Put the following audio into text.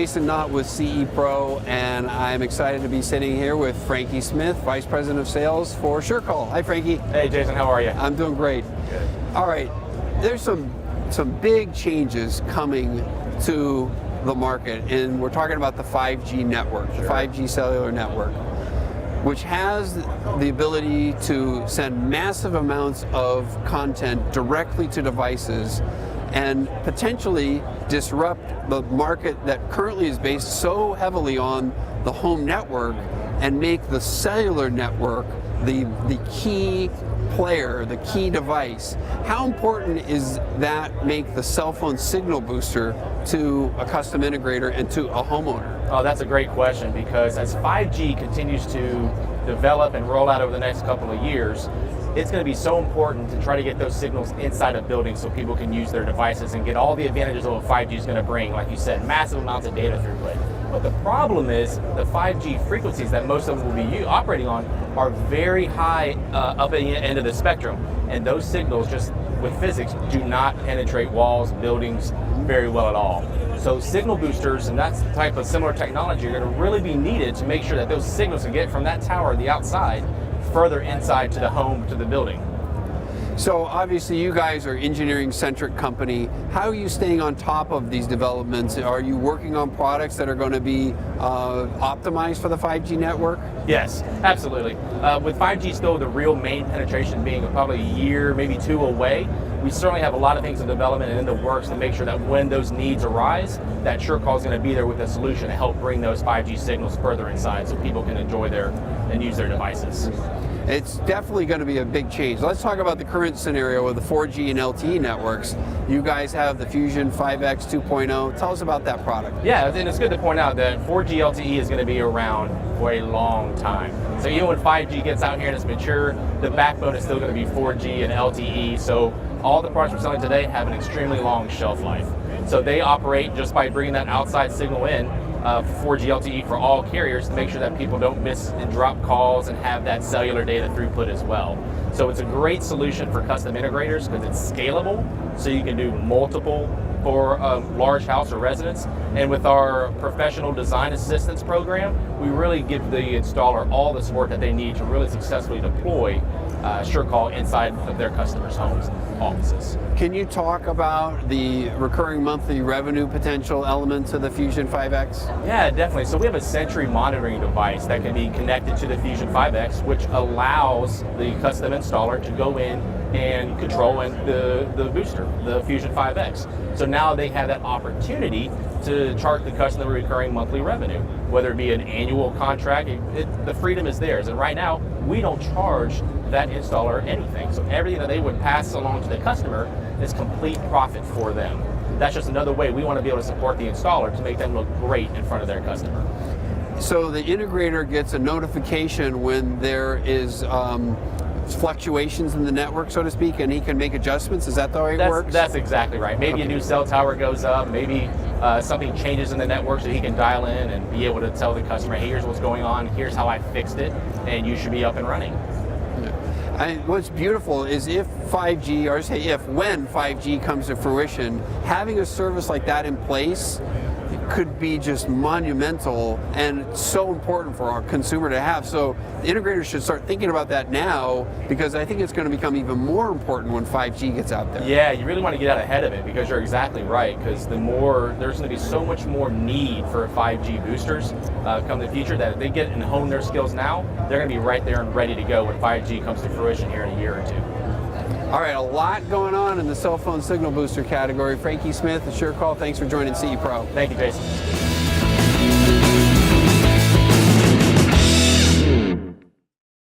Jason Knott with CE Pro, and I'm excited to be sitting here with Frankie Smith, Vice President of Sales for SureCall. Hi, Frankie. Hey, Jason, how are you? I'm doing great. Good. All right, there's some big changes coming to the market, and we're talking about the 5G network, the 5G cellular network, which has the ability to send massive amounts of content directly to devices and potentially disrupt the market that currently is based so heavily on the home network and make the cellular network the key player, the key device. How important is that make the cell phone signal booster to a custom integrator and to a homeowner? Oh, that's a great question, because as 5G continues to develop and roll out over the next couple of years, it's going to be so important to try to get those signals inside of buildings so people can use their devices and get all the advantages of what 5G is going to bring. Like you said, massive amounts of data throughput. But the problem is the 5G frequencies that most of them will be operating on are very high up at the end of the spectrum. And those signals, just with physics, do not penetrate walls, buildings very well at all. So signal boosters and that type of similar technology are going to really be needed to make sure that those signals can get from that tower, the outside, further inside to the home, to the building. So obviously you guys are engineering-centric company. How are you staying on top of these developments? Are you working on products that are going to be optimized for the 5G network? Yes, absolutely. With 5G still the real main penetration being probably a year, maybe two away, we certainly have a lot of things in development and in the works to make sure that when those needs arise, that SureCall is going to be there with a solution to help bring those 5G signals further inside so people can enjoy and use their devices. It's definitely going to be a big change. Let's talk about the current scenario with the 4G and LTE networks. You guys have the Fusion 5X 2.0. Tell us about that product. Yeah, and it's good to point out that 4G LTE is going to be around for a long time. So even when 5G gets out here and it's mature, the backbone is still going to be 4G and LTE. So all the products we're selling today have an extremely long shelf life. So they operate just by bringing that outside signal in, 4G LTE for all carriers, to make sure that people don't miss and drop calls and have that cellular data throughput as well. So it's a great solution for custom integrators because it's scalable, so you can do multiple for a large house or residence. And with our professional design assistance program, we really give the installer all the support that they need to really successfully deploy SureCall inside of their customers' homes, offices. Can you talk about the recurring monthly revenue potential element to the Fusion 5X? Yeah, definitely. So we have a Sentry monitoring device that can be connected to the Fusion 5X, which allows the custom installer to go in and control the booster, the Fusion 5X. So now they have that opportunity to chart the customer recurring monthly revenue, whether it be an annual contract. The freedom is theirs. And right now, we don't charge that installer anything. So everything that they would pass along to the customer is complete profit for them. That's just another way we want to be able to support the installer to make them look great in front of their customer. So the integrator gets a notification when there is fluctuations in the network, so to speak, and he can make adjustments. Is that the way it works? That's exactly right. Maybe a new cell tower goes up, maybe something changes in the network, so he can dial in and be able to tell the customer, hey, here's what's going on, here's how I fixed it, and you should be up and running. What's beautiful is when 5G comes to fruition, having a service like that in place could be just monumental and so important for our consumer to have. So the integrators should start thinking about that now, because I think it's going to become even more important when 5G gets out there. Yeah, you really want to get out ahead of it, because you're exactly right, because there's going to be so much more need for 5G boosters come in the future, that if they get and hone their skills now, they're going to be right there and ready to go when 5G comes to fruition here in a year or two. All right, a lot going on in the cell phone signal booster category. Frankie Smith of SureCall, thanks for joining CE Pro. Thank you, Jason.